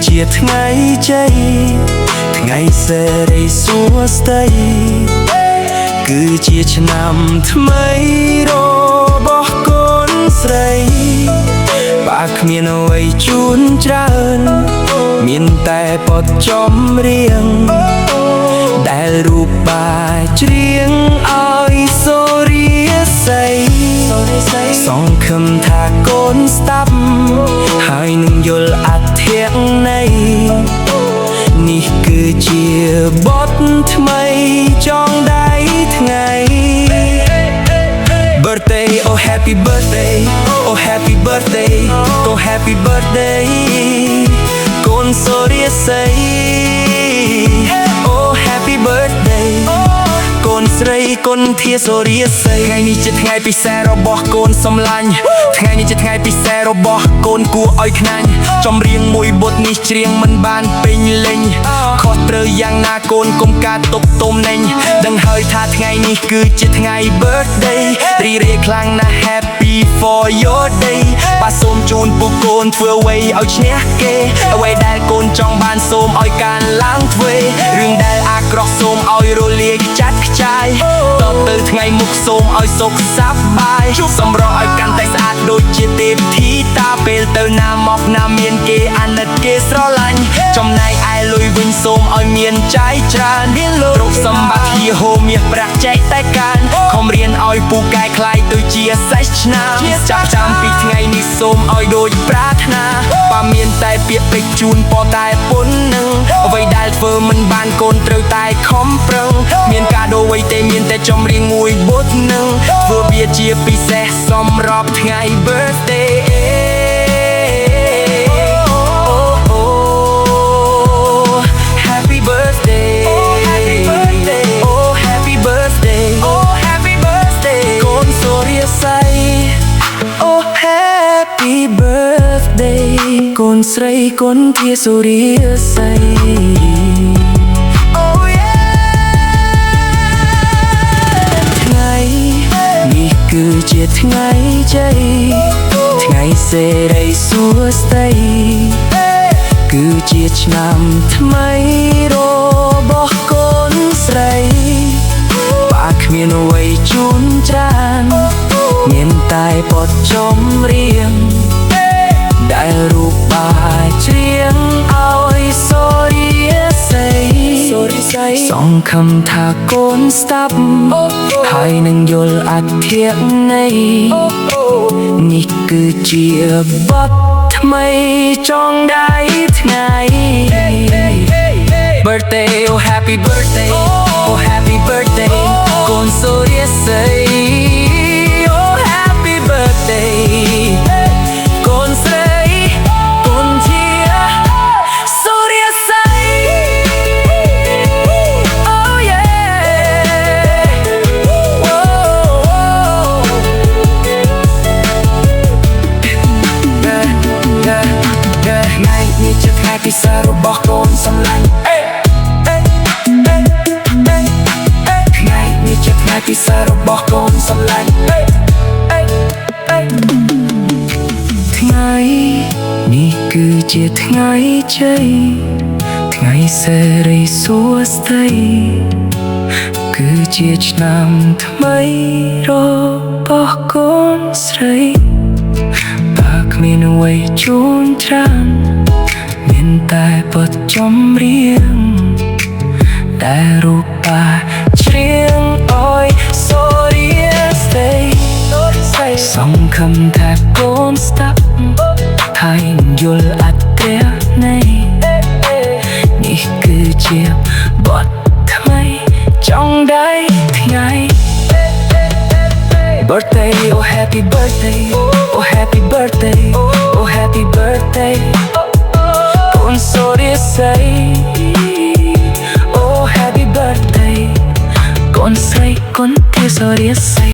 ជាថ្ងៃជ័យថ្ងៃសេរីសួស្តីគឺជាឆ្នាំថ្មីរបស់កូនស្រីបើគ្មានអ្វីជូនច្រើនមានតែបទចម្រៀងដែលរូបបាយច្រៀងឲ្យសូរិយស័យសង្ឃឹមថាកូនស្ដាប់ហើយនឹងយល់អត្ថន័យនេះគឺជាបទថ្មីចងដៃថ្ងៃ Birthday oh happy birthday oh happy birthday oh happy birthday កូនសូរិយស័យ oh happy birthday កូនស្រីគុណធាសូរិយស័យថ្ងៃនេះជាថ្ងៃពិសេសរបស់កូនសំឡាញ់ថ្ងៃនេះជាថ្ងៃពិសេសរបស់កូនគួរឲ្យខ្នាញ់ចម្រៀងមួយបទនេះច្រៀងមិនបានពេញលេញខុសត្រូវយ៉ាងណាកូនកុំការទុកទុំណេញដឹងហើយថាថ្ងៃនេះគឺជាថ្ងៃ birthday រីរាយខ្លាំងណាស់ happy for your day បាទសូមជូនពួកកូនធ្វើអ្វីឲ្យឈ្នះគេអ្វីដែលកូនចង់បានសូមឲ្យការឡើងធ្វើរឿងដែលអាក្រក់សូមឲ្យរលាយខ្ចាត់ខ្ចាយតទៅថ្ងៃមុខសូមឲ្យសុខសប្បាយសម្រស់ឲ្យកាន់តែស្អាតដូចជាទេពធីតាពេលទៅណាមកណាមានគេអាណិតគេស្រឡាញ់ចំណែកឯលុយវិញសូមឲ្យមានចាយច្រើនទ្រព្យសម្បត្តិហូរមាសប្រាក់ចែកតែកានខំរៀនឲ្យពូកែខ្លាយទៅជាសេះឆ្នាចាប់ចាំពីថ្ងៃនេះសូមឲ្យដូចប្រាថ្នាបើមានតែពាក្យពេចន៍ជូនប៉ុន្តែពុននឹងអ្វីដែលធ្វើមិនបានកូនត្រូវតែខំប្រឹងមានកាដូអ្វីទេមានតែចម្រៀងមួយបទនឹងធ្វើវាជាពិសេសសម្រាប់ថ្ងៃ birthday happy birthday oh happy birthday oh happy birthday កូនសូរិយស័យ oh happy birthday កូនស្រីគុណធាសូរិយស័យគឺជាថ្ងៃជ័យថ្ងៃសេរីសួស្តីគឺជាឆ្នាំថ្មីរបស់កូនស្រីបើគ្មានអ្វីជូនច្រើនមានតែបទចម្រៀងដែលរូបបាយច្រៀងឲ្យសូរិយស័យសង្ឃឹមថាកូនស្ដាប់ហើយនឹងយល់អត្ថន័យនេះគឺជាបទថ្មីចងដៃថ្ងៃ Birthday oh happy birthday oh happy birthday កូនសូរិយស័យ oh happy birthday កូនស្រីគុណធាសូរិយស័យ oh yeahថ្ងៃនេះជាថ្ងៃពិសេសរបស់កូនសំឡាញ់ថ្ងៃនេះជាថ្ងៃពិសេសរបស់កូនសំឡាញ់ថ្ងៃនេះគឺជាថ្ងៃជ័យថ្ងៃសេរីសួស្តីគឺជាឆ្នាំថ្មីរបស់កូនស្រីបើគ្មានអ្វីជូនច្រើនមានតែបទចម្រៀងដែលរូបបាយច្រៀងឲ្យសូរិយស័យសង្ឃឹមថាកូនស្ដាប់ហើយយល់អត្ថន័យនេះគឺជាបទថ្មីចងដៃថ្ងៃ Birthday oh happy birthday oh happy birthday oh happy birthday កូនសូរិយស័យ oh happy birthday កូនស្រីគុណធាសូរិយស័យ